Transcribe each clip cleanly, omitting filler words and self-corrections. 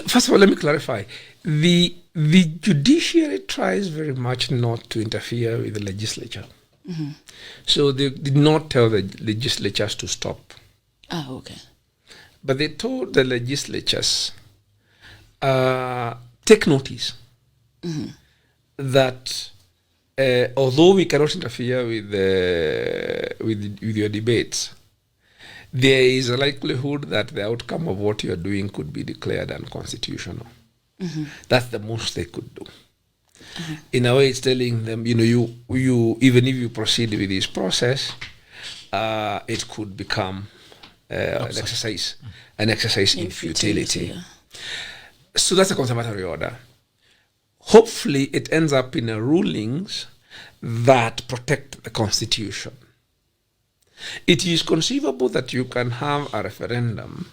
First of all, let me clarify. The judiciary tries very much not to interfere with the legislature. Mm-hmm. So they did not tell the legislatures to stop. Ah, okay. But they told the legislatures, take notice that although we cannot interfere with your debates, there is a likelihood that the outcome of what you are doing could be declared unconstitutional. Mm-hmm. That's the most they could do. Mm-hmm. In a way, it's telling them, you even if you proceed with this process, it could become an exercise in futility. Yeah. So that's a conservatory order. Hopefully, it ends up in rulings that protect the Constitution. It is conceivable that you can have a referendum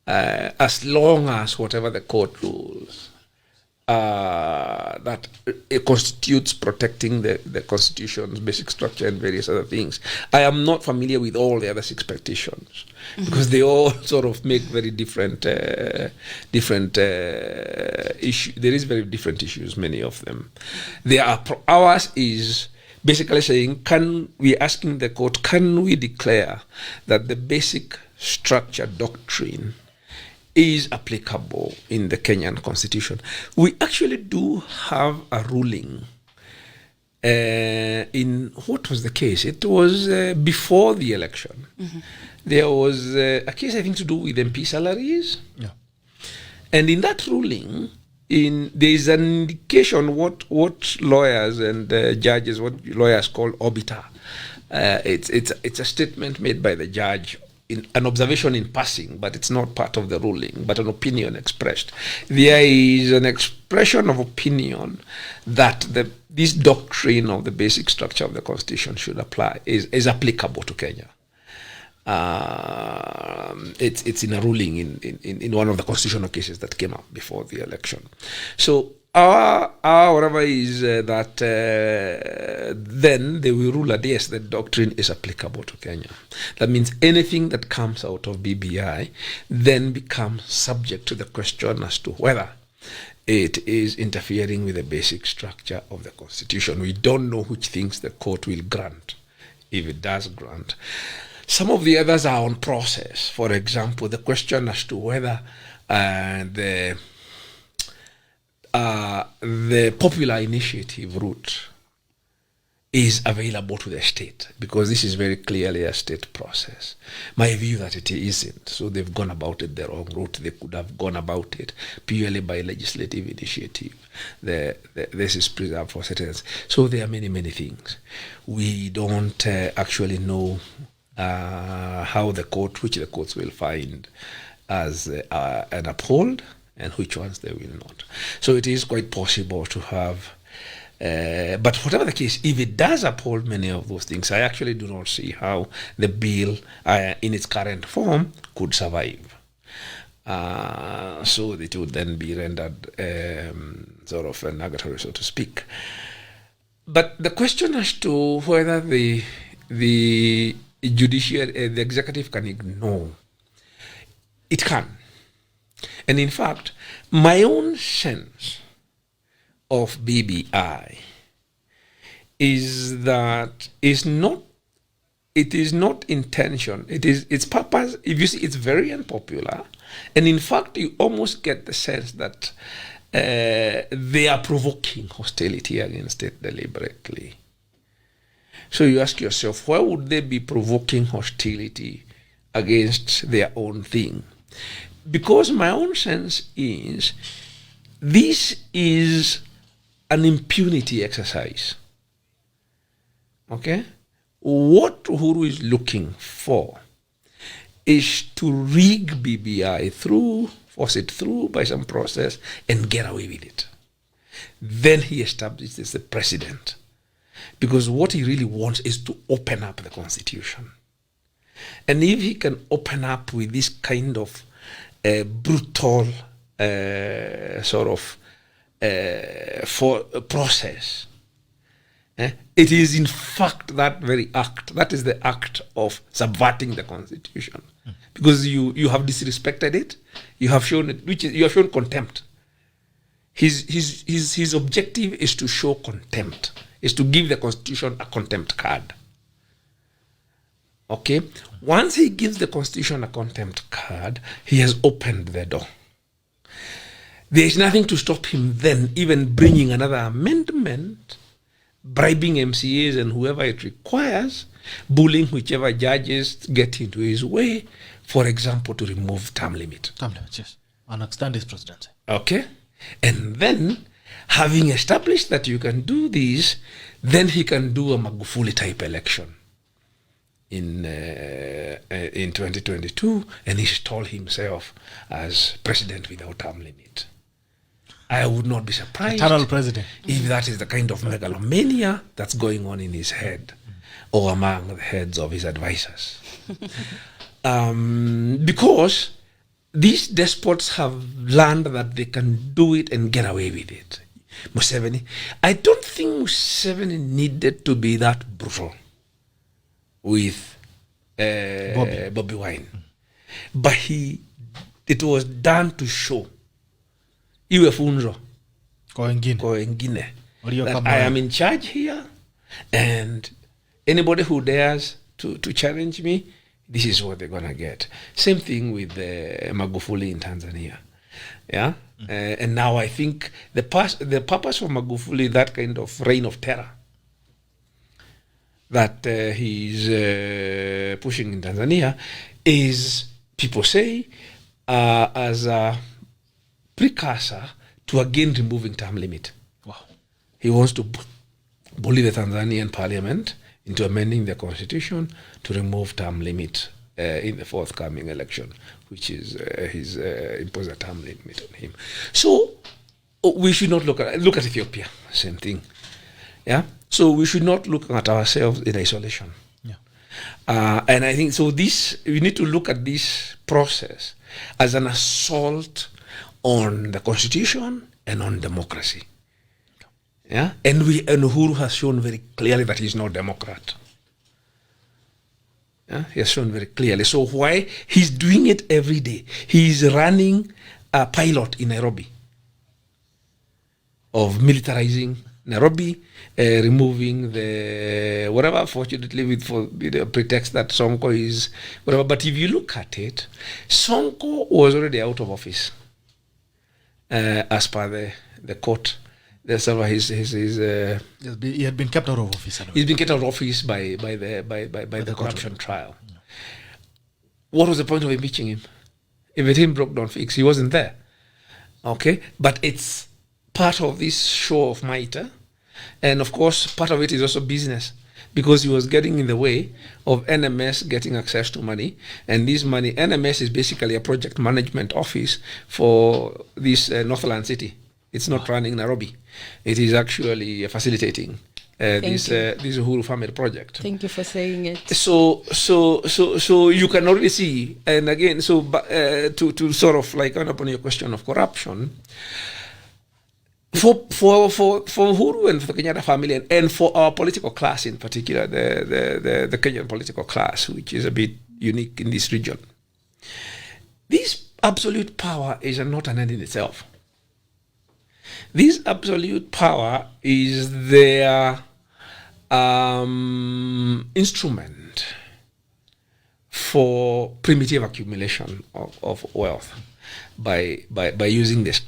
as long as whatever the court rules that it constitutes protecting the Constitution's basic structure and various other things. I am not familiar with all the other 6 petitions because they all sort of make very different issues. There is very different issues, many of them. Ours is basically saying, we're asking the court, can we declare that the basic structure doctrine is applicable in the Kenyan Constitution? We actually do have a ruling in, what was the case? It was before the election. Mm-hmm. There was a case, I think, to do with MP salaries. Yeah. And in that ruling, there is an indication what lawyers and judges, what lawyers call obiter. It's a statement made by the judge, an observation in passing, but it's not part of the ruling, but an opinion expressed. There is an expression of opinion that this doctrine of the basic structure of the Constitution should apply, is applicable to Kenya. It's in a ruling in one of the constitutional cases that came up before the election. So our whatever is that then they will rule that yes, the doctrine is applicable to Kenya. That means anything that comes out of BBI then becomes subject to the question as to whether it is interfering with the basic structure of the Constitution. We don't know which things the court will grant, if it does grant. Some of the others are on process. For example, the question as to whether the popular initiative route is available to the state, because this is very clearly a state process. My view that it isn't. So they've gone about it the wrong route. They could have gone about it purely by legislative initiative. This is preserved for citizens. So there are many, many things. We don't actually know how which the courts will find as an uphold and which ones they will not. So it is quite possible to have, but whatever the case, if it does uphold many of those things, I actually do not see how the bill in its current form could survive. So it would then be rendered sort of nugatory, so to speak. But the question as to whether the judiciary, the executive can ignore, it can. And in fact, my own sense of BBI is that it is not intention. It is its purpose. If you see, it's very unpopular, and in fact, you almost get the sense that they are provoking hostility against it deliberately. So you ask yourself, why would they be provoking hostility against their own thing? Because my own sense is this is an impunity exercise. Okay? What Uhuru is looking for is to rig BBI force it through by some process and get away with it. Then he establishes the precedent. Because what he really wants is to open up the Constitution. And if he can open up with this kind of brutal sort of process, it is in fact that very act, that is the act of subverting the Constitution. because you have disrespected it. You have shown it, you have shown contempt. His objective is to show contempt, is to give the Constitution a contempt card. Okay? Once he gives the Constitution a contempt card, he has opened the door. There is nothing to stop him then even bringing another amendment, bribing MCAs and whoever it requires, bullying whichever judges get into his way, for example, to remove term limit. Term limit, yes. And extend his presidency. Okay? And then, having established that you can do this, then he can do a Magufuli-type election in 2022 and install himself as president without term limit. I would not be surprised Eternal president. if that is the kind of megalomania that's going on in his head or among the heads of his advisors. Because these despots have learned that they can do it and get away with it. Museveni, I don't think Museveni needed to be that brutal with Bobby Wine. But it was done to show iwe funzo kwa wengine that I am in charge here, and anybody who dares to challenge me, this is what they're gonna get. Same thing with Magufuli in Tanzania. Yeah. And now I think the purpose of Magufuli, that kind of reign of terror that he's pushing in Tanzania, is, people say, as a precursor to again removing term limit. Wow. He wants to bully the Tanzanian parliament into amending the constitution to remove term limit in the forthcoming election, which is his impose a term limit on him. So we should not look at Ethiopia, same thing. Yeah. So we should not look at ourselves in isolation. Yeah. And I think so. We need to look at this process as an assault on the constitution and on democracy. Yeah. And Uhuru has shown very clearly that he's not Democrat. Yeah? He has shown very clearly. So why he's doing it every day? He's running a pilot in Nairobi of militarizing Nairobi, removing the whatever, fortunately for the pretext that Sonko is whatever. But if you look at it, Sonko was already out of office as per the court. He had been kept out of office. He's been kept out of office by the corruption trial. Yeah. What was the point of impeaching him? If it him broke down fix, he wasn't there. Okay, but it's part of this show of might, and of course, part of it is also business, because he was getting in the way of NMS getting access to money, and this money, NMS is basically a project management office for this Northland city. It's not running Nairobi. It is actually facilitating this Uhuru family project. Thank you for saying it. So you can already see, and again, to sort of like upon your question of corruption, for Uhuru and for the Kenyatta family, and for our political class in particular, the Kenyan political class, which is a bit unique in this region, this absolute power is not an end in itself. This absolute power is their instrument for primitive accumulation of wealth by using this,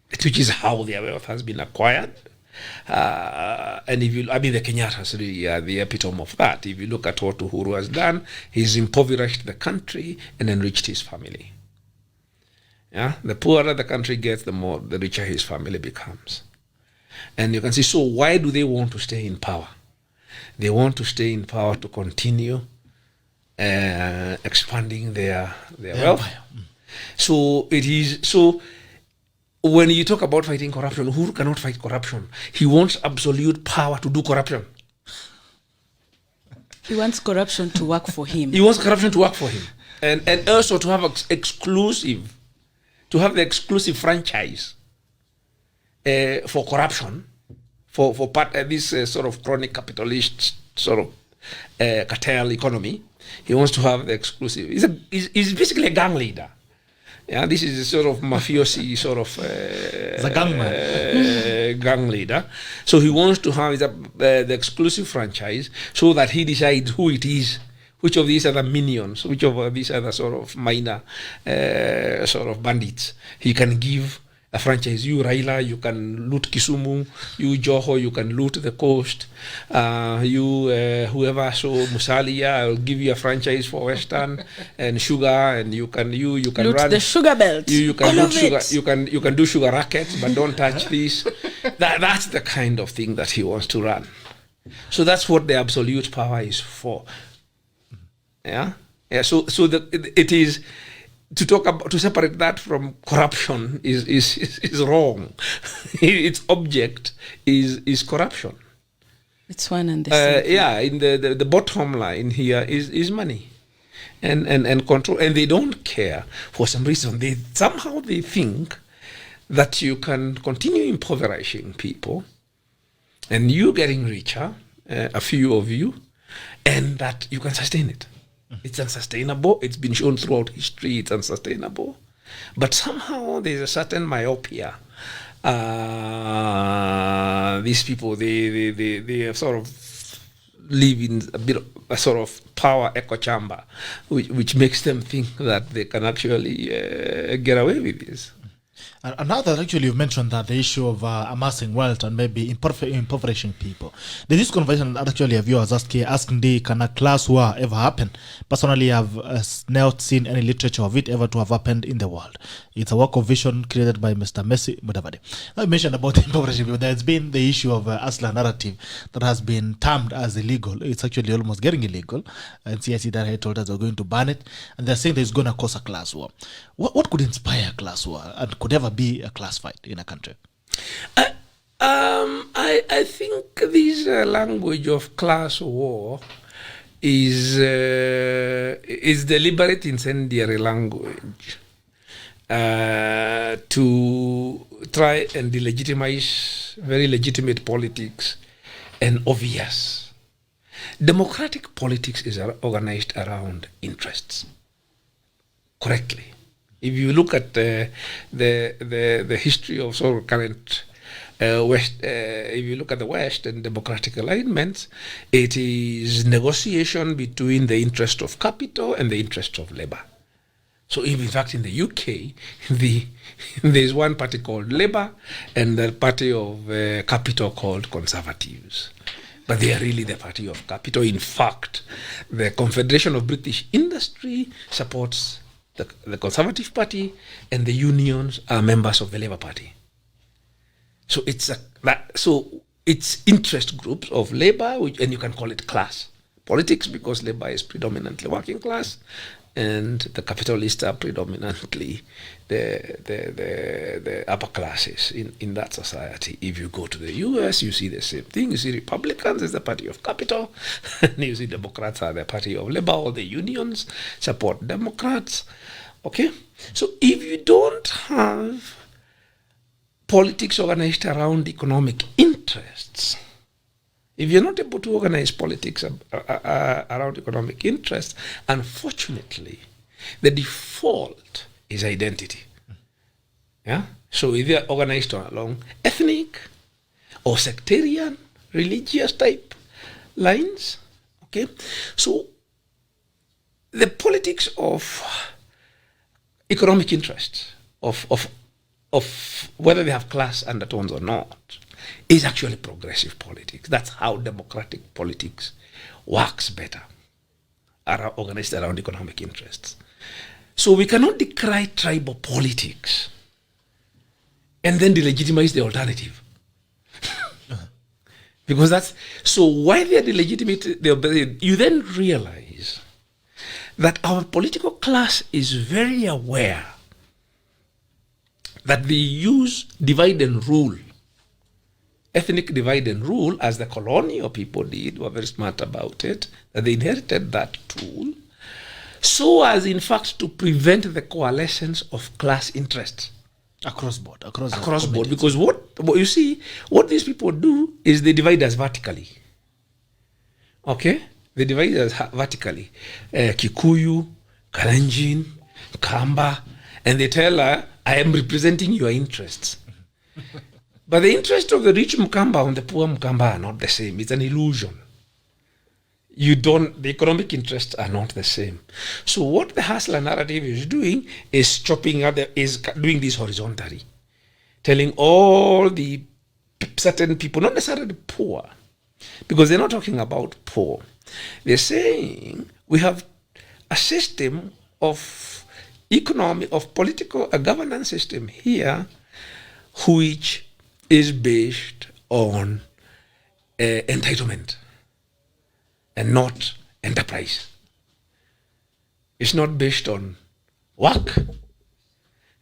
which is how their wealth has been acquired. And the Kenyattas really are the epitome of that. If you look at what Uhuru has done, he's impoverished the country and enriched his family. Yeah, the poorer the country gets, the richer his family becomes. And you can see, so why do they want to stay in power? They want to stay in power to continue expanding their wealth. So when you talk about fighting corruption, Uhuru cannot fight corruption. He wants absolute power to do corruption. He wants corruption to work for him. He wants corruption to work for him. And also to have the exclusive franchise for corruption, for part of this sort of chronic capitalist sort of cartel economy, He wants to have the exclusive. He's basically a gang leader. Yeah, this is a sort of mafiosi sort of gang leader. So he wants to have the exclusive franchise so that he decides who it is, which of these are the minions, which of these are the sort of minor sort of bandits. He can give a franchise. You Raila, you can loot Kisumu. You Joho, you can loot the coast. Whoever, so Musalia, I'll give you a franchise for Western and sugar, and you can Loot run the sugar belt. You can All loot of sugar. it. You can do sugar rackets, but don't touch this. That's the kind of thing that he wants to run. So that's what the absolute power is for. Yeah. So it is. To separate that from corruption is wrong. Its object is corruption. It's one and the same. Yeah, in the bottom line here is money and control, and they don't care for some reason. They think that you can continue impoverishing people, and you getting richer, a few of you, and that you can sustain it. It's unsustainable. It's been shown throughout history it's unsustainable. But somehow there's a certain myopia. These people, they sort of live in a bit of a sort of power echo chamber, which makes them think that they can actually get away with this. And now that actually you've mentioned that the issue of amassing wealth and maybe impoverishing people, there's this conversation that actually a viewer has asked Ndii, can a class war ever happen? Personally, I've not seen any literature of it ever to have happened in the world. It's a work of vision created by Mr. Messi Mudavadi. Now you mentioned about impoverishing people. There's been the issue of Asla narrative that has been termed as illegal. It's actually almost getting illegal. And CIC that told us they're going to ban it. And they're saying that it's going to cause a class war. What could inspire a class war and could ever be a class fight in a country? I think this language of class war is deliberate incendiary language to try and delegitimize very legitimate politics and obvious. Democratic politics is organized around interests, correctly. If you look at the history of sort of current West, if you look at the West and democratic alignments, it is negotiation between the interest of capital and the interest of labor. So in fact, in the UK, there's one party called Labour and the party of capital called Conservatives. But they are really the party of capital. In fact, the Confederation of British Industry supports the Conservative Party, and the unions are members of the Labour Party. So it's interest groups of labour, and you can call it class politics because labour is predominantly working class, and the capitalists are predominantly the upper classes in that society. If you go to the US, you see the same thing. You see Republicans as the party of capital, and you see Democrats are the party of labor. All the unions support Democrats. Okay? So if you don't have politics organized around economic interests, if you're not able to organize politics around economic interests, unfortunately, the default is identity. Yeah. So if they're organized along ethnic or sectarian, religious type lines, okay. So the politics of economic interests of whether they have class undertones or not is actually progressive politics. That's how democratic politics works better, organized around economic interests. So we cannot decry tribal politics and then delegitimize the alternative. Because that's, so why they are delegitimate, you then realize that our political class is very aware that they use divide and rule, ethnic divide and rule, as the colonial people did, were very smart about it, that they inherited that tool, so as in fact to prevent the coalescence of class interests. Across board. Because what you see, what these people do is they divide us vertically. Okay? They divide us vertically. Kikuyu, Kalenjin, Kamba, and they tell her, I am representing your interests. But the interests of the rich Mkamba and the poor Mkamba are not the same. It's an illusion. The economic interests are not the same. So what the hustler narrative is doing is is doing this horizontally, telling all the certain people, not necessarily poor, because they're not talking about poor. They're saying we have a system of political, a governance system here, which is based on entitlement and not enterprise. It's not based on work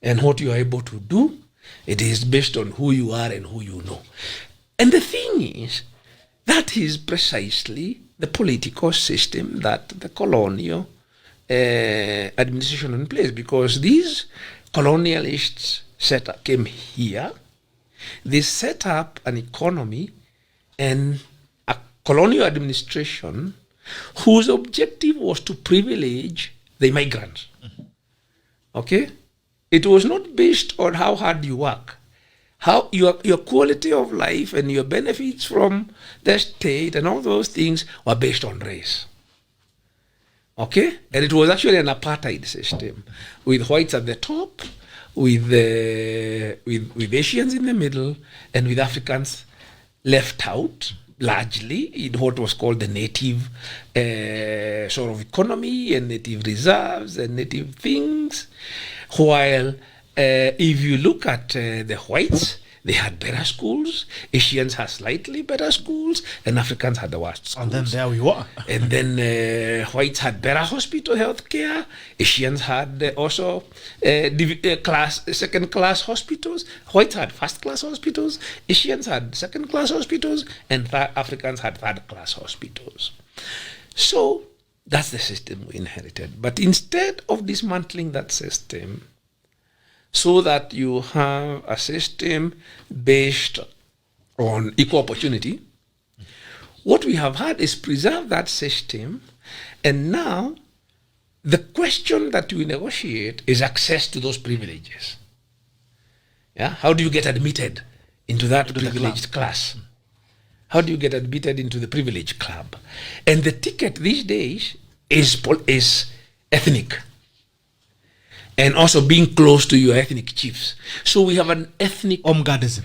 and what you are able to do. It is based on who you are and who you know. And the thing is, that is precisely the political system that the colonial administration in place, because these colonialists came here, they set up an economy and a colonial administration whose objective was to privilege the migrants. Okay? It was not based on how hard you work. How your quality of life and your benefits from the state and all those things were based on race. Okay? And it was actually an apartheid system with whites at the top, with Asians in the middle, and with Africans left out largely in what was called the native sort of economy and native reserves and native things. While if you look at the whites, they had better schools, Asians had slightly better schools, and Africans had the worst schools. And then there we were. And then whites had better hospital health care, Asians had also second-class hospitals, whites had first-class hospitals, Asians had second-class hospitals, and Africans had third-class hospitals. So that's the system we inherited. But instead of dismantling that system, so that you have a system based on equal opportunity, what we have had is preserve that system, and now the question that we negotiate is access to those privileges. Yeah? How do you get admitted into that privileged class? How do you get admitted into the privileged club? And the ticket these days is ethnic. And also being close to your ethnic chiefs. So we have an ethnic... Omgadism.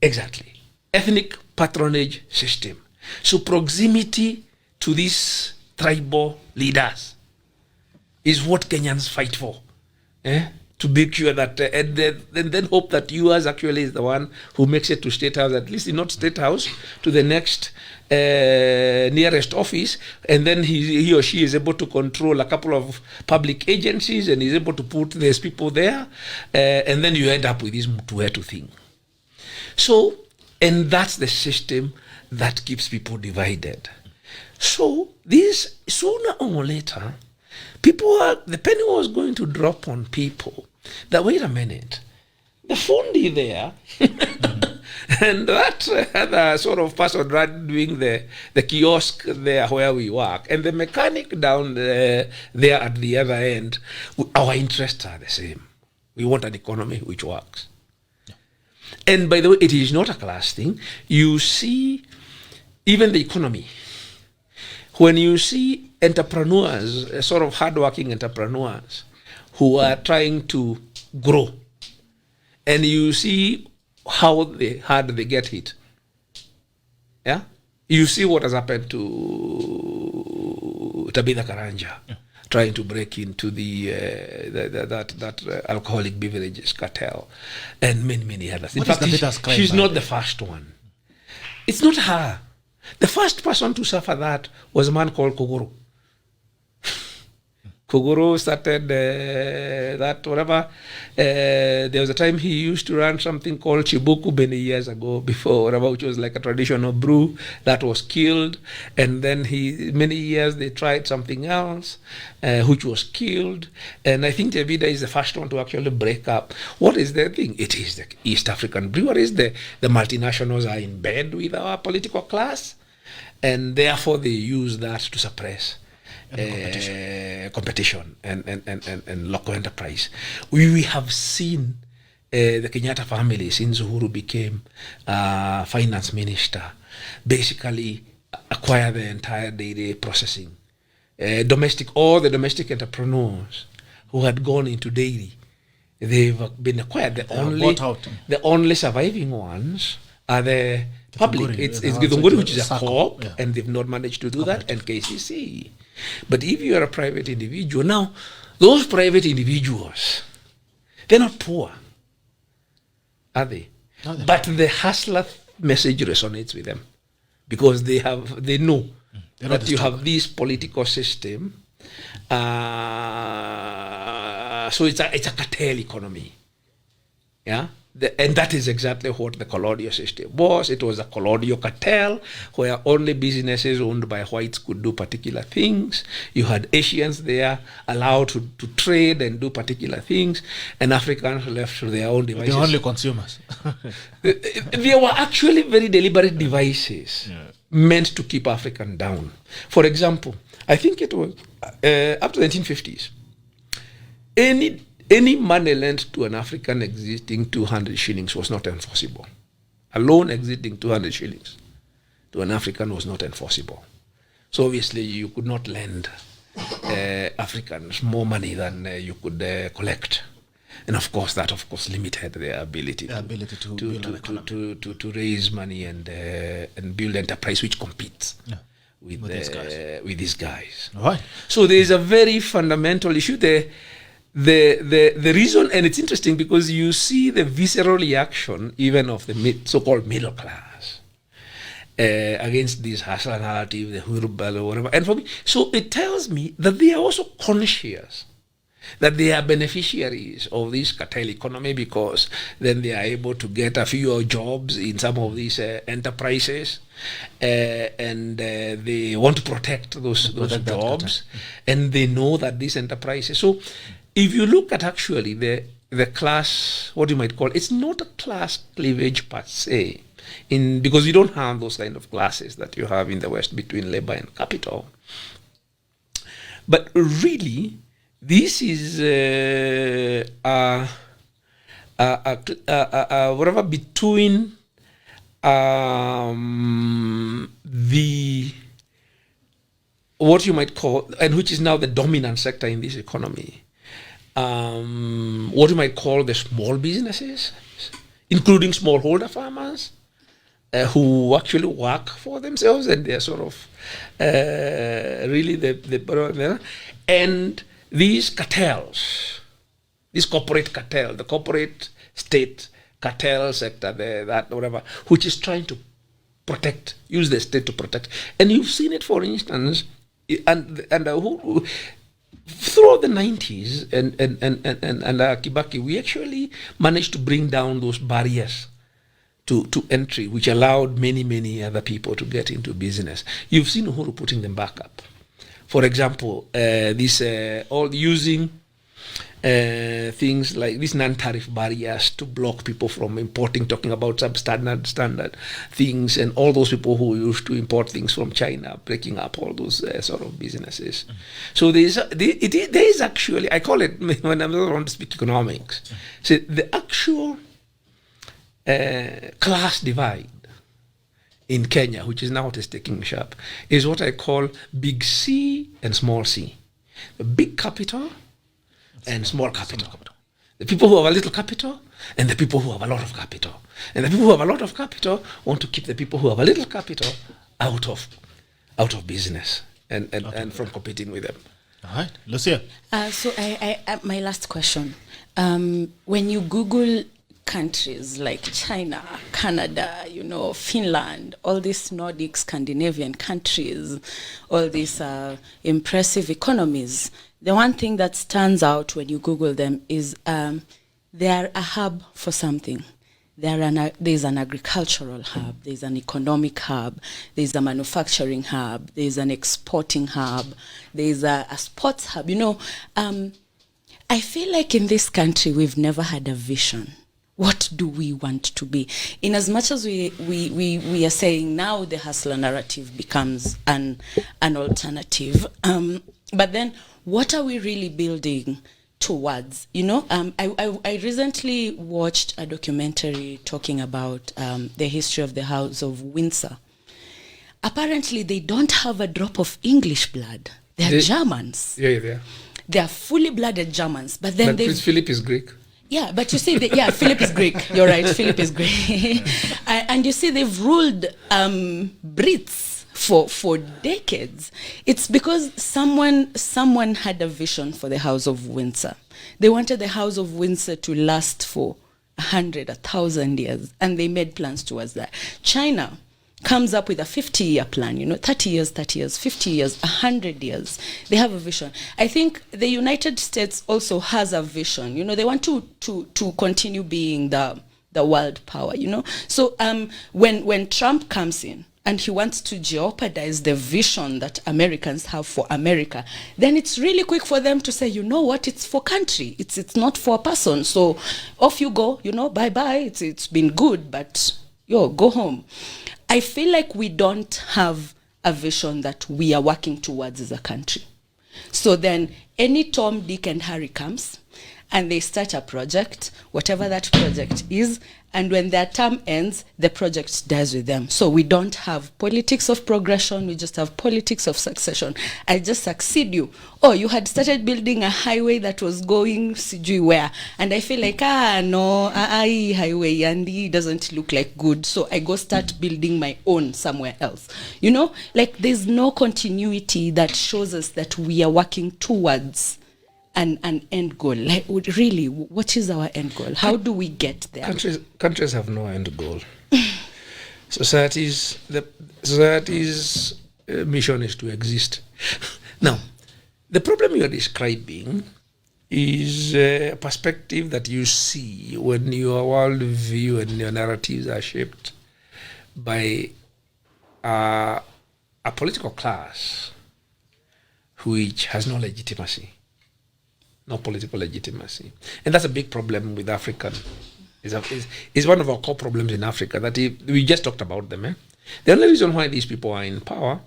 Exactly. Ethnic patronage system. So proximity to these tribal leaders is what Kenyans fight for. To make sure that... and then hope that yours actually is the one who makes it to State House, at least not State House, to the next nearest office, and then he or she is able to control a couple of public agencies and is able to put these people there, and then you end up with this Mtuetu thing. So, and that's the system that keeps people divided. So, this, sooner or later, the penny was going to drop on people that, wait a minute, the fundi there, and that other sort of person doing the kiosk there where we work, and the mechanic down there at the other end, our interests are the same. We want an economy which works. Yeah. And by the way, it is not a class thing. You see, even the economy, when you see entrepreneurs, sort of hardworking entrepreneurs who are trying to grow, and you see how hard they get hit. Yeah? You see what has happened to Tabitha Karanja, trying to break into that alcoholic beverages cartel, and many others. In fact, she's not the first one. It's not her. The first person to suffer that was a man called Kogoro. Kogoro started that, whatever. There was a time he used to run something called Chibuku many years ago, before, whatever, which was like a traditional brew that was killed. And then many years they tried something else, which was killed. And I think Tevida is the first one to actually break up. What is the thing? It is the East African breweries. The multinationals are in bed with our political class. and therefore they use that to suppress competition and local enterprise. We have seen the Kenyatta family, since Uhuru became finance minister, basically acquire the entire dairy processing. All the domestic entrepreneurs who had gone into dairy, they've been acquired. The only surviving ones are the public. It's Githunguri, which is a co-op, and they've not managed to do that, and KCC. But if you are a private individual, now, those private individuals, they're not poor, are they? No, but the hustler message resonates with them because they know that you have this political system. So it's a cartel economy. Yeah? And that is exactly what the colonial system was. It was a colonial cartel where only businesses owned by whites could do particular things. You had Asians there allowed to trade and do particular things, and Africans left to their own devices. The only consumers. There were actually very deliberate devices meant to keep African down. For example, I think it was up to the 1950s. Any money lent to an African exceeding 200 shillings was not enforceable. A loan exceeding 200 shillings to an African was not enforceable. So obviously you could not lend Africans more money than you could collect. And of course that limited their ability to raise money and build enterprise which competes with these guys. All right. So there is a very fundamental issue there. The reason, and it's interesting because you see the visceral reaction even of the so-called middle class against this hustler narrative, the Hurubal or whatever. And for me, so it tells me that they are also conscious that they are beneficiaries of this cartel economy because then they are able to get a few jobs in some of these enterprises, and they want to protect those jobs, and they know that these enterprises. So if you look at actually the class, what you might call, it's not a class cleavage per se, because you don't have those kind of classes that you have in the West between labor and capital. But really, this is whatever between the what you might call, and which is now the dominant sector in this economy, what you might call the small businesses, including smallholder farmers, who actually work for themselves, and they're sort of really the and these cartels, this corporate cartel, the corporate state cartel sector, that whatever, which is trying to use the state to protect. And you've seen it, for instance, and throughout the 90s and Kibaki, we actually managed to bring down those barriers to entry, which allowed many other people to get into business. You've seen Uhuru putting them back up. For example, all using things like these non-tariff barriers to block people from importing, talking about standard things, and all those people who used to import things from China, breaking up all those sort of businesses. So there is actually, I call it, when I'm around to speak economics, so the actual class divide in Kenya, which is now taking shape, is what I call big C and small c. The big capital and small capital. The people who have a little capital and the people who have a lot of capital. And the people who have a lot of capital want to keep the people who have a little capital out of business and from competing with them. All right, Lucia. So I my last question. When you Google countries like China, Canada, Finland, all these Nordic Scandinavian countries, all these impressive economies, the one thing that stands out when you Google them is they are a hub for something. There's an agricultural hub, there's an economic hub, there's a manufacturing hub, there's an exporting hub, there's a sports hub. I feel like in this country we've never had a vision. What do we want to be? In as much as we are saying now the hustler narrative becomes an alternative, but then what are we really building towards? I recently watched a documentary talking about the history of the House of Windsor. Apparently, they don't have a drop of English blood. They're Germans. Yeah. They are fully blooded Germans, but then Prince Philip is Greek. Yeah, but you see, Philip is Greek. You're right, Philip is Greek. And you see, they've ruled Brits for decades. It's because someone had a vision for the House of Windsor. They wanted the House of Windsor to last for 100, 1,000 years, and they made plans towards that. China comes up with a 50-year plan, 30 years, 50 years, 100 years. They have a vision. I think the United States also has a vision. They want to continue being the world power, So when Trump comes in and he wants to jeopardize the vision that Americans have for America, then it's really quick for them to say, you know what, it's for country. It's not for a person. So off you go, bye-bye. It's been good, but go home. I feel like we don't have a vision that we are working towards as a country. So then any Tom, Dick, and Harry comes and they start a project, whatever that project is, and when their term ends, the project dies with them. So we don't have politics of progression, we just have politics of succession. I just succeed you. Oh, you had started building a highway that was going sijui where, and I feel like, highway, and it doesn't look like good, so I go start building my own somewhere else. Like there's no continuity that shows us that we are working towards an end goal. Like, really, what is our end goal? How do we get there? Countries have no end goal. Society's mission is to exist. Now, the problem you are describing is a perspective that you see when your worldview and your narratives are shaped by a political class which has no legitimacy. No political legitimacy. And that's a big problem with African. Is one of our core problems in Africa, that we just talked about them. The only reason why these people are in power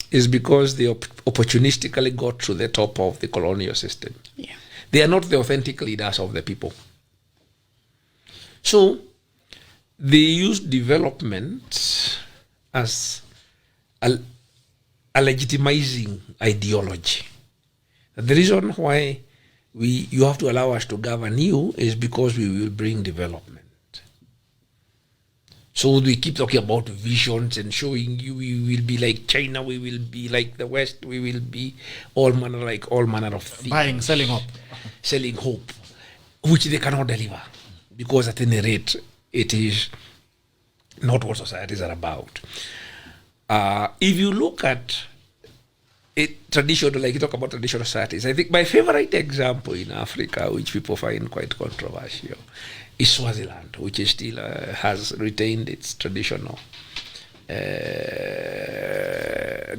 is because they opportunistically got to the top of the colonial system. Yeah. They are not the authentic leaders of the people. So they use development as a legitimizing ideology. The reason why you have to allow us to govern you is because we will bring development. So we keep talking about visions and showing you we will be like China, we will be like the West, we will be all manner of things. Selling hope, which they cannot deliver, because at any rate, it is not what societies are about. If you look at traditional, like you talk about traditional societies, I think my favorite example in Africa, which people find quite controversial, is Swaziland, which is still has retained its traditional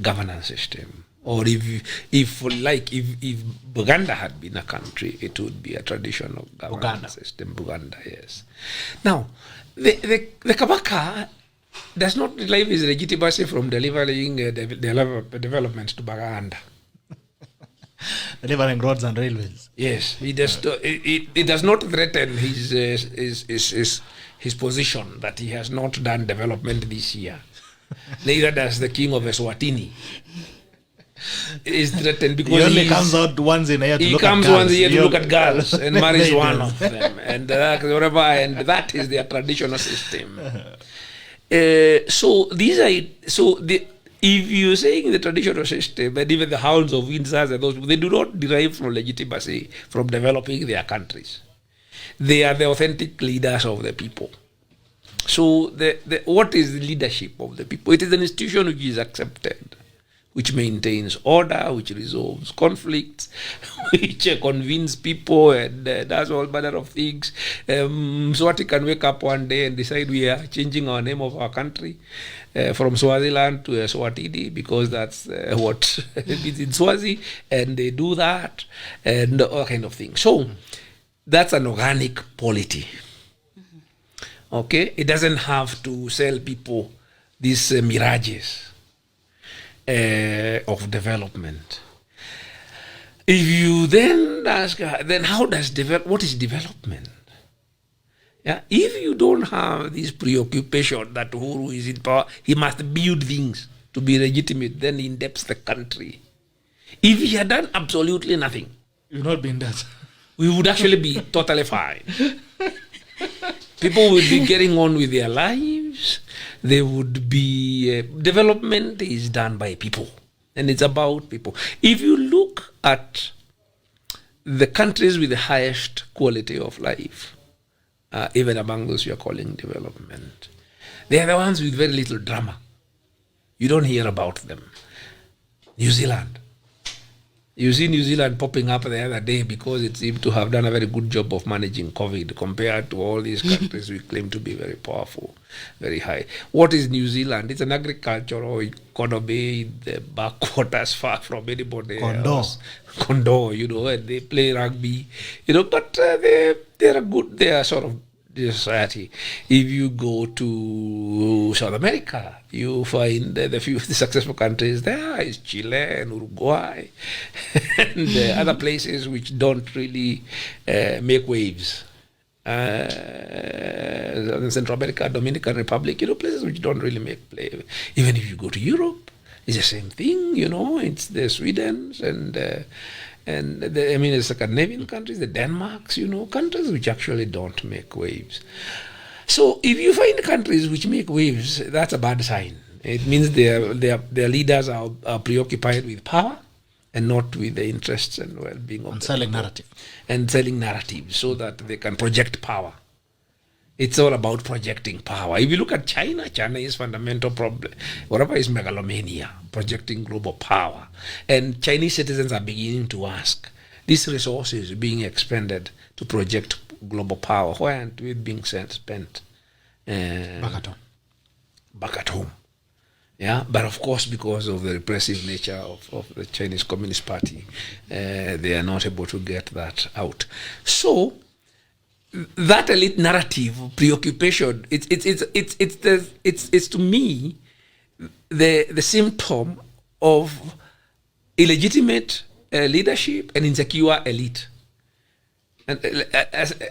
governance system. Or if Buganda had been a country, it would be a traditional governance system. Buganda, yes. Now, the Kabaka does not derive his legitimacy from delivering development to Buganda. Delivering roads and railways. Yes, it does not threaten his position that he has not done development this year. Neither does the king of Eswatini. It is threatened because he only comes out once in a year to look at girls. He comes once a year to look at girls and marries one of them, and that is their traditional system. If you're saying the traditional system, and even the Hounds of Windsor and those, they do not derive from legitimacy from developing their countries. They are the authentic leaders of the people. So what is the leadership of the people? It is an institution which is accepted, which maintains order, which resolves conflicts, which convenes people and does all manner of things. Swati can wake up one day and decide we are changing our name of our country from Swaziland to Eswatini, because that's what is in Swazi, and they do that and all kind of things. So that's an organic polity. Okay, it doesn't have to sell people these mirages of development. If you then ask, then what is development? Yeah, if you don't have this preoccupation that Uhuru is in power, he must build things to be legitimate, then he indebts the country. If he had done absolutely nothing, You've not been that. we would actually be totally fine. People would be getting on with their lives. They would be... development is done by people. And it's about people. If you look at the countries with the highest quality of life, even among those you are calling development, they are the ones with very little drama. You don't hear about them. New Zealand. You see New Zealand popping up the other day because it seemed to have done a very good job of managing COVID compared to all these countries we claim to be very powerful, very high. What is New Zealand? It's an agricultural economy in the backwaters, far from anybody else. Condor, and they play rugby, but they're a good, they are sort of society. If you go to South America, you find the few successful countries there is Chile and Uruguay and other places which don't really make waves. Central America, Dominican Republic, places which don't really make play. Even if you go to Europe, it's the same thing, it's the Swedens and the Scandinavian countries, the Denmarks, countries which actually don't make waves. So if you find countries which make waves, that's a bad sign. It means their leaders are preoccupied with power and not with the interests and well-being of the people. And selling narrative so that they can project power. It's all about projecting power. If you look at China is fundamental problem. Whatever is megalomania, projecting global power. And Chinese citizens are beginning to ask, these resources being expended to project global power, why aren't we being spent back at home? Yeah, but of course, because of the repressive nature of the Chinese Communist Party, they are not able to get that out. So that elite narrative preoccupation, it's to me the symptom of illegitimate leadership and insecure elite, and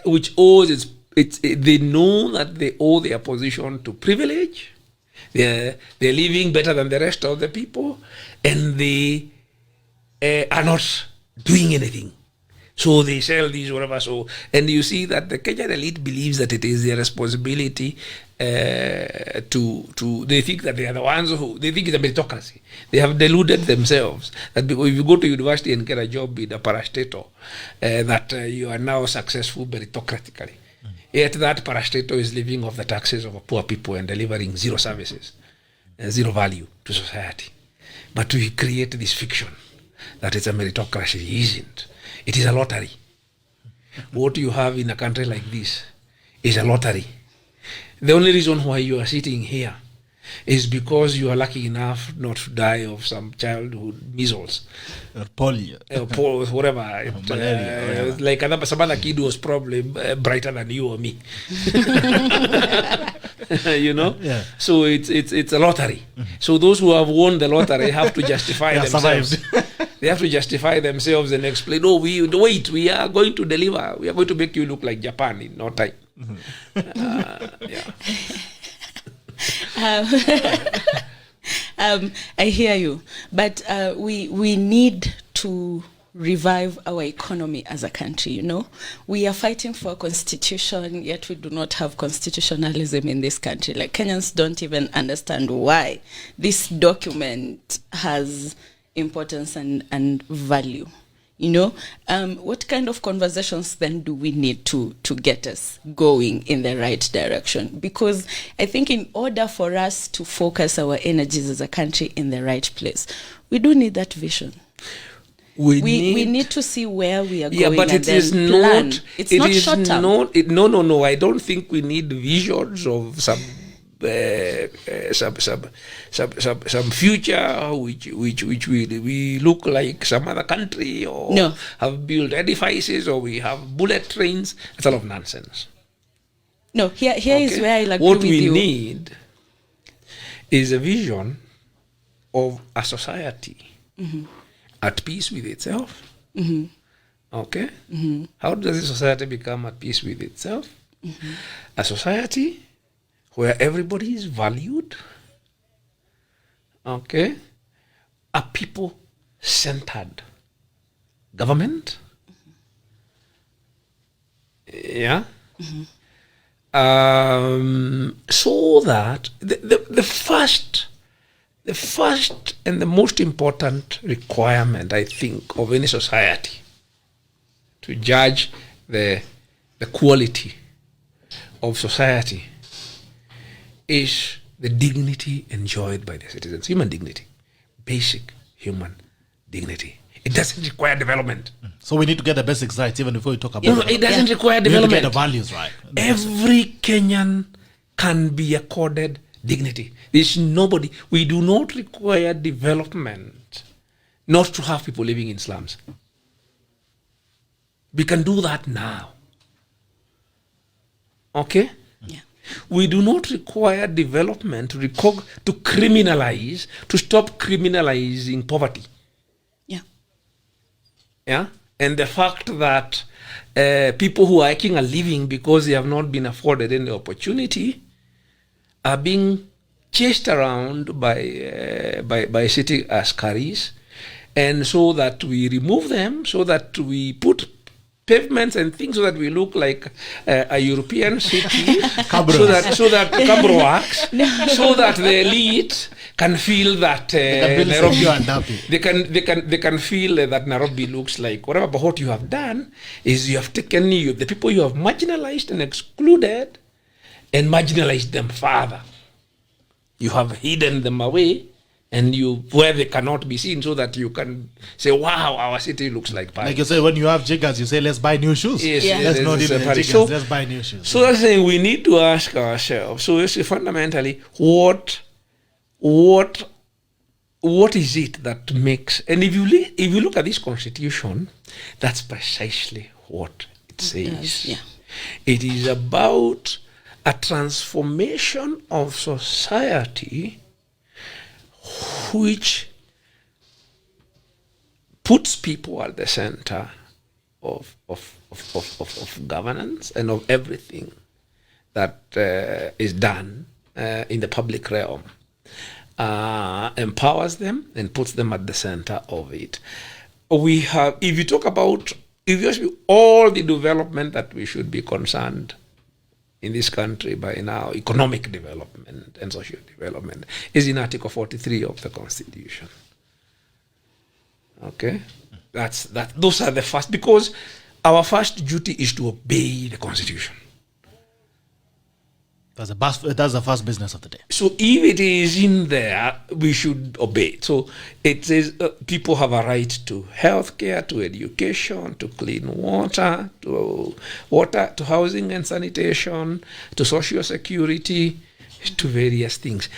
which owes they know that they owe their position to privilege. They're living better than the rest of the people, and they are not doing anything. So they sell these whatever. So, and you see that the Kenyan elite believes that it is their responsibility to. They think that they are the ones they think it's a meritocracy. They have deluded themselves that if you go to university and get a job in a parastatal, that you are now successful meritocratically. Yet that parastatal is living off the taxes of poor people and delivering zero services, zero value to society. But we create this fiction that it's a meritocracy. It isn't. It is a lottery. What you have in a country like this is a lottery. The only reason why you are sitting here is because you are lucky enough not to die of some childhood measles. Or polio. Or whatever. Malaria, like some other kid was probably brighter than you or me. Yeah. So it's a lottery. So those who have won the lottery have to justify themselves. They have to justify themselves and explain, we are going to deliver. We are going to make you look like Japan in no time. I hear you, but we need to revive our economy as a country. We are fighting for a constitution, yet we do not have constitutionalism in this country. Like, Kenyans don't even understand why this document has importance and value. What kind of conversations then do we need to get us going in the right direction? Because I think in order for us to focus our energies as a country in the right place, we do need that vision. We need to see where we are going, but and then plan. It's not short term. No. I don't think we need visions of some future which we look like some other country, or have built edifices, or we have bullet trains. It's a lot of nonsense. No, here is where I'll agree What with we you. need is a vision of a society at peace with itself. Okay? How does a society become at peace with itself? A society where everybody is valued. Okay? A people-centered government. Yeah? So that the first and the most important requirement, I think, of any society to judge the quality of society is the dignity enjoyed by the citizens. Human dignity. Basic human dignity. It doesn't require development. So we need to get the basics right even before we talk about It doesn't require we need to development. get the values right. Every Kenyan can be accorded dignity. There's nobody. We do not require development not to have people living in slums. We can do that now. Okay? Yeah. We do not require development to criminalize, to stop criminalizing poverty. Yeah. Yeah? And the fact that people who are making a living because they have not been afforded any opportunity are being chased around by city askaris, and so that we remove them, so that we put pavements and things so that we look like a European city, so that Cabro works, so that the elite can feel that Nairobi, they can feel that Nairobi looks like whatever. But what you have done is you have taken the people you have marginalized and excluded and marginalized them further. You have hidden them away and where they cannot be seen, so that you can say, wow, our city looks like Paris. Like you say, when you have jiggers, you say, let's buy new shoes. Yes, Yeah. Let's not yes, even yes, jiggers, so, let's buy new shoes. So that's saying we need to ask ourselves, so it's fundamentally, what is it that makes, and if you look at this constitution, that's precisely what it says. Yeah. It is about a transformation of society which puts people at the center of governance and of everything that is done in the public realm, empowers them and puts them at the center of it. We have, if you ask me all the development that we should be concerned in this country by now, economic development and social development, is in Article 43 of the Constitution. Okay? Those are the first, because our first duty is to obey the Constitution. That's the first business of the day. So if it is in there, we should obey it. So it says people have a right to healthcare, to education, to clean water, to housing and sanitation, to social security, to various things.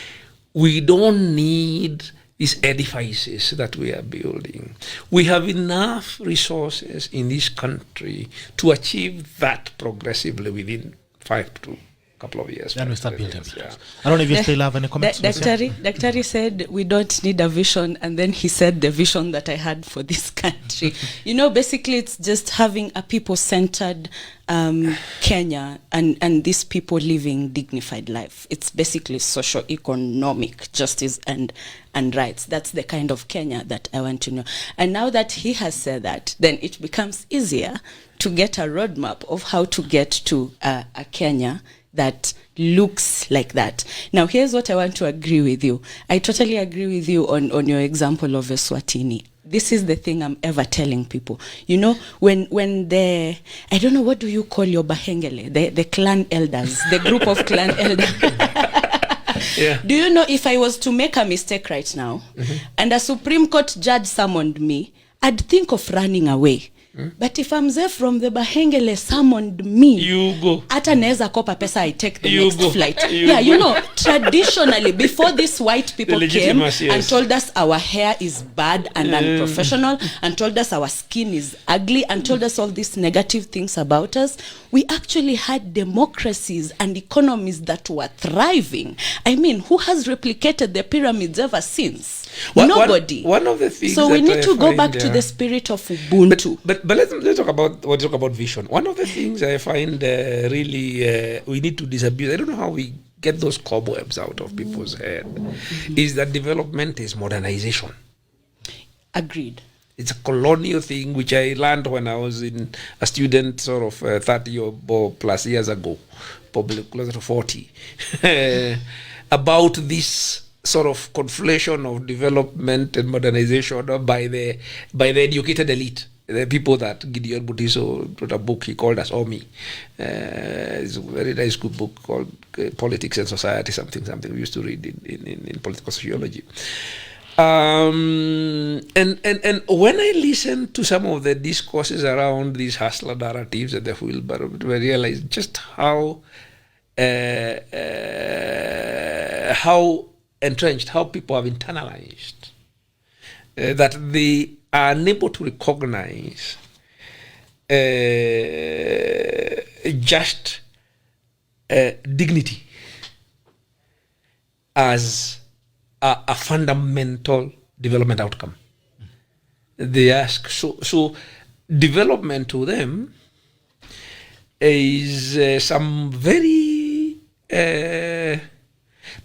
We don't need these edifices that we are building. We have enough resources in this country to achieve that progressively within 5 to couple of years. Then we start building. Yeah. I don't know if you still have any comments. Daktari said we don't need a vision, and then he said the vision that I had for this country. Basically it's just having a people-centered Kenya and these people living dignified life. It's basically socio-economic justice and rights. That's the kind of Kenya that I want to know. And now that he has said that, then it becomes easier to get a roadmap of how to get to a Kenya that looks like that. Now, here's what I want to agree with you. I totally agree with you on your example of Eswatini. This is the thing I'm ever telling people. When I don't know, what do you call your Bahengele? The clan elders, the group of clan elders. Yeah. Do you know, if I was to make a mistake right now, and a Supreme Court judge summoned me, I'd think of running away. But if mzee from the Bahengele summoned me, You go. hata naweza kopa pesa, I take the You next go. flight. You Yeah, you go. know, traditionally, before these white people The came legitimacy, yes. and told us our hair is bad and unprofessional, and told us our skin is ugly, and told us all these negative things about us, we actually had democracies and economies that were thriving. I mean, who has replicated the pyramids ever since? Nobody. One of the things. So we that need I to go find, back to the spirit of Ubuntu. But let's talk about vision. One of the things I find really we need to disabuse. I don't know how we get those cobwebs out of people's head. Is that development is modernization. Agreed. It's a colonial thing which I learned when I was a student, sort of 30 or plus years ago, probably closer to 40, about this sort of conflation of development and modernization by the educated elite, the people that Gideon Butiso wrote a book he called us Omi. It's a very nice good book called Politics and Society, something we used to read in political sociology. And when I listen to some of the discourses around these hustler narratives and the wheelbarrow, I realize just how entrenched, how people have internalized that they are unable to recognize just dignity as a fundamental development outcome. They ask, so development to them is some very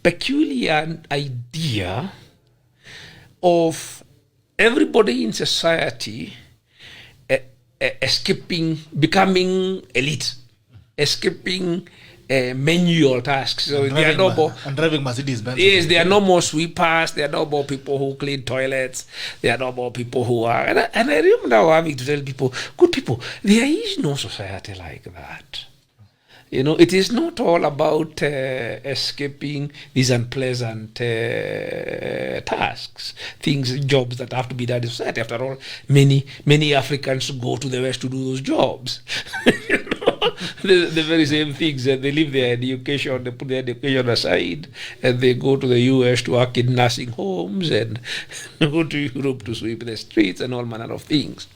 peculiar idea of everybody in society escaping, becoming elite, escaping manual tasks. So there are no more, and driving Mercedes Benz. yes, there are no more sweepers, there are no more people who clean toilets, there are no more people who are, and I remember now having to tell people, good people, there is no society like that. You know, it is not all about escaping these unpleasant tasks, things, jobs that have to be done in society. After all, many Africans go to the West to do those jobs. You know, the very same things. They leave their education, they put their education aside, and they go to the US to work in nursing homes and go to Europe to sweep the streets and all manner of things.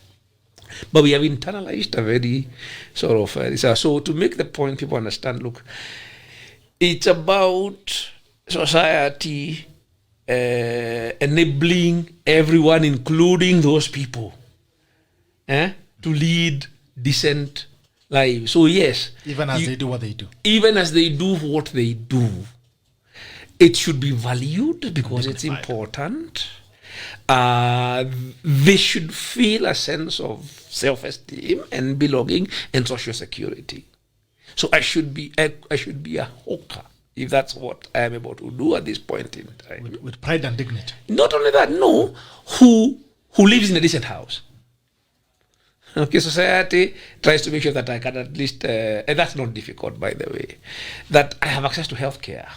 But we have internalized a very sort of so to make the point, people understand, look, it's about society enabling everyone, including those people, to lead decent lives. So yes, Even as they do what they do. Even as they do what they do, it should be valued because it's important. They should feel a sense of self-esteem and belonging and social security. So I should be a hawker, if that's what I am able to do at this point in time. With pride and dignity. Not only that, no, who lives in a decent house. Okay, society tries to make sure that I can at least, and that's not difficult, by the way, that I have access to healthcare.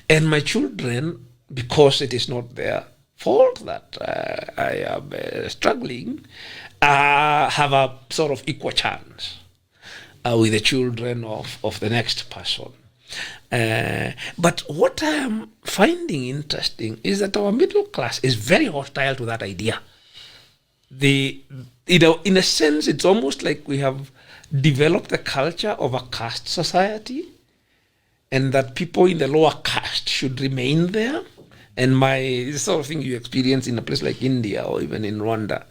And my children, because it is not their fault that I am struggling, have a sort of equal chance with the children of the next person. But what I am finding interesting is that our middle class is very hostile to that idea. In a sense, it's almost like we have developed a culture of a caste society, and that people in the lower caste should remain there. And the sort of thing you experience in a place like India or even in Rwanda,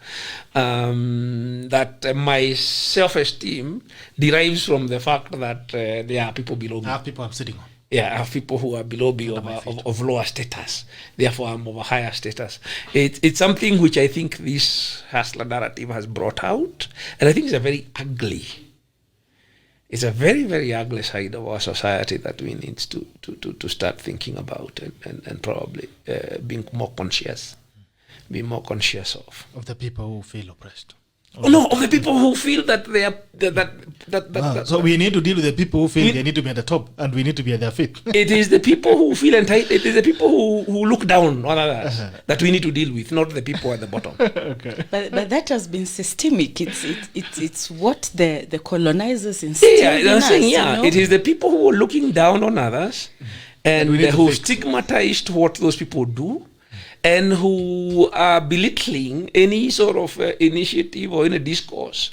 that my self-esteem derives from the fact that there are people below me. There are people I'm sitting on. Yeah, I have people who are below me of lower status. Therefore, I'm of a higher status. It's something which I think this hustler narrative has brought out, and I think it's a very ugly. It's a very, very ugly side of our society that we need to start thinking about and probably be more conscious of. Of the people who feel oppressed. No, of the people who feel that they are that so we need to deal with the people who feel they need to be at the top, and we need to be at their feet. it is the people who feel entitled. It is the people who look down on others that we need to deal with, not the people at the bottom. Okay. But that has been systemic. It's what the colonizers instilled in us. It is the people who are looking down on others and who stigmatized what those people do, and who are belittling any sort of initiative or any discourse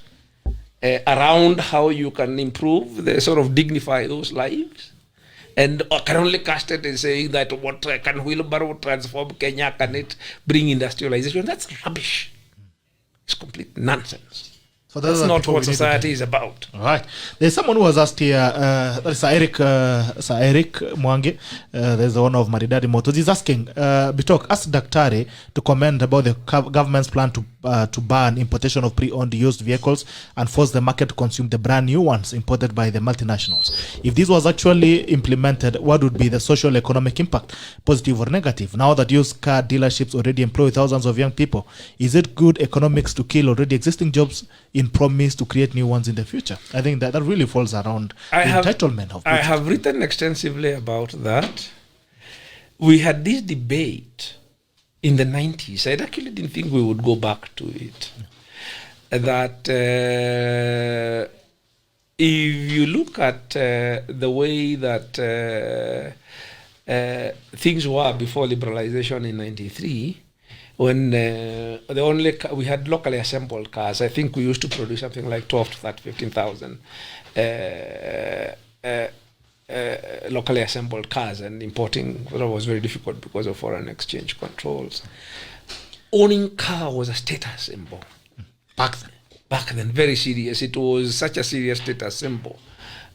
around how you can improve, sort of dignify those lives, and can only cast it and saying that what can wheelbarrow transform Kenya, can it bring industrialization? That's rubbish. It's complete nonsense. So that's not what society is about. All right. There's someone who has asked here, that is Sir Eric Mwangi, there's the owner of Maridadi Motors. He's asking, Bitok, ask Daktari to comment about the government's plan to ban importation of pre-owned used vehicles and force the market to consume the brand new ones imported by the multinationals. If this was actually implemented, what would be the social economic impact, positive or negative? Now that used car dealerships already employ thousands of young people, is it good economics to kill already existing jobs in promise to create new ones in the future? I think that really falls around entitlement of people. I have written extensively about that. We had this debate in the 90s. I actually didn't think we would go back to it. That if you look at the way that things were before liberalization in 93, when we had locally assembled cars. I think we used to produce something like 12 to 15,000 locally assembled cars, and importing was very difficult because of foreign exchange controls. Owning car was a status symbol. Back then, very serious. It was such a serious status symbol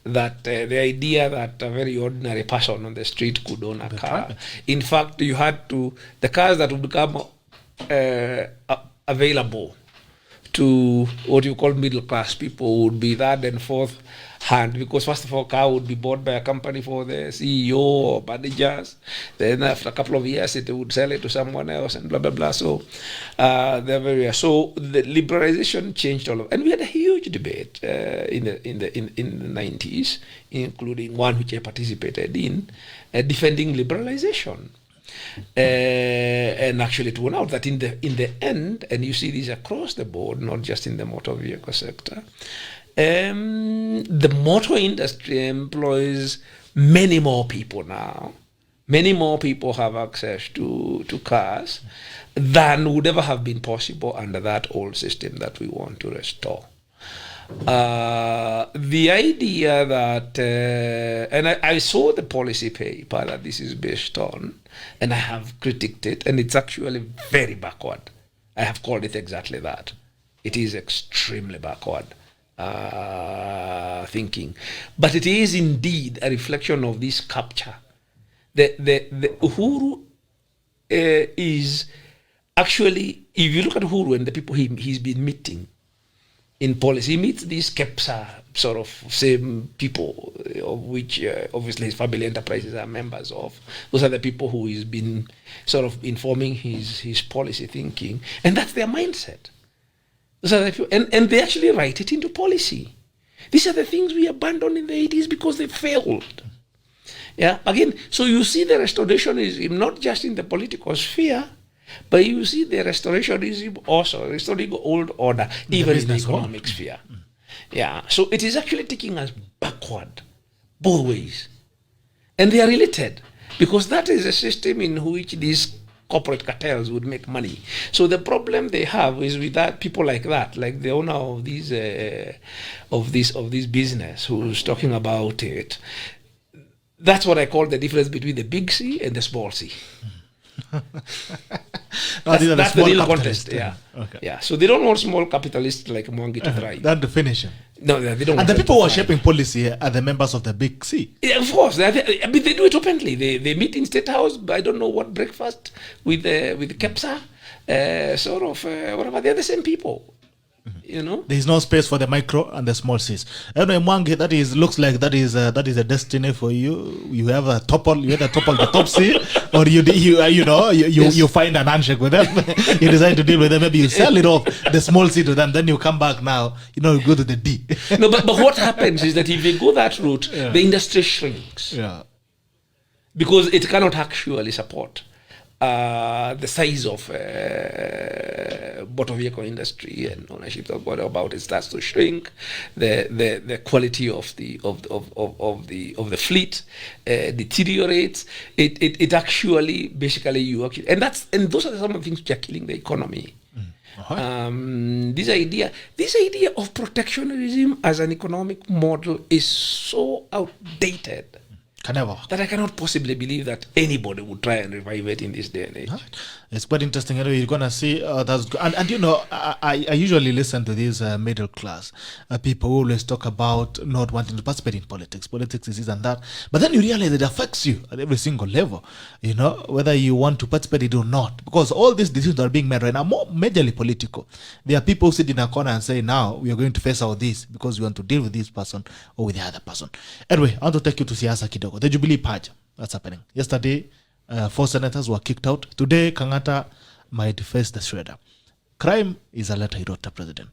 that the idea that a very ordinary person on the street could own a car. In fact, you had to, the cars that would become available to what you call middle class people would be third and fourth hand, because first of all, car would be bought by a company for the CEO or managers. Then after a couple of years, it would sell it to someone else, and blah blah blah. So they're very so the liberalization changed all of, and we had a huge debate in the 90s, including one which I participated in, defending liberalization. And actually it turned out that in the end, and you see this across the board, not just in the motor vehicle sector, the motor industry employs many more people now. Many more people have access to cars than would ever have been possible under that old system that we want to restore. The idea that, and I saw the policy paper that this is based on, and I have critiqued it, and it's actually very backward. I have called it exactly that. It is extremely backward thinking. But it is indeed a reflection of this capture. The Uhuru is actually, if you look at Uhuru and the people he's been meeting in policy, he meets these KEPSA sort of same people, of which obviously his family enterprises are members of. Those are the people who he's been sort of informing his policy thinking, and that's their mindset. Those are the people, and they actually write it into policy. These are the things we abandoned in the 80s because they failed. Yeah, again, so you see the restorationism not just in the political sphere, but you see the restorationism also, restoring old order, even in the economic sphere. Yeah, so it is actually taking us backward, both ways. And they are related, because that is a system in which these corporate cartels would make money. So the problem they have is with that, people like that, like the owner of this business who's talking about it. That's what I call the difference between the big C and the small C. That's the real contest. Yeah. Okay. Yeah. So they don't want small capitalists like Mwangi to thrive. That's the definition. No, they don't. And the people who are shaping policy are the members of the big C. Yeah, of course. I mean, they do it openly. They meet in State House. I don't know what breakfast with KEPSA, whatever. They're the same people. There is no space for the micro and the small C's. Anyway, Mwangi, looks like that is a destiny for you. You have a topple, the top C, or you find an handshake with them. You decide to deal with them. Maybe you sell it off the small C to them. Then you come back now. You go to the D. No, but what happens is that if they go that route, the industry shrinks. Yeah. Because it cannot actually support the size of motor vehicle industry and ownership of what about it starts to shrink. The quality of the fleet deteriorates. It actually basically and those are some of the things which are killing the economy. This idea of protectionism as an economic model is so outdated. That I cannot possibly believe that anybody would try and revive it in this day and age. It's quite interesting. You're going to see that's good. And I usually listen to these middle class people who always talk about not wanting to participate in politics. Politics is this and that. But then you realize it affects you at every single level, whether you want to participate in it or not. Because all these decisions that are being made right now, more majorly political. There are people who sit in a corner and say, now we are going to face out this because we want to deal with this person or with the other person. Anyway, I want to take you to Siasa Kidogo. The Jubilee Purge, that's happening. Yesterday, 4 senators were kicked out. Today, Kenyatta might face the shredder. Crime is a letter he wrote to the president.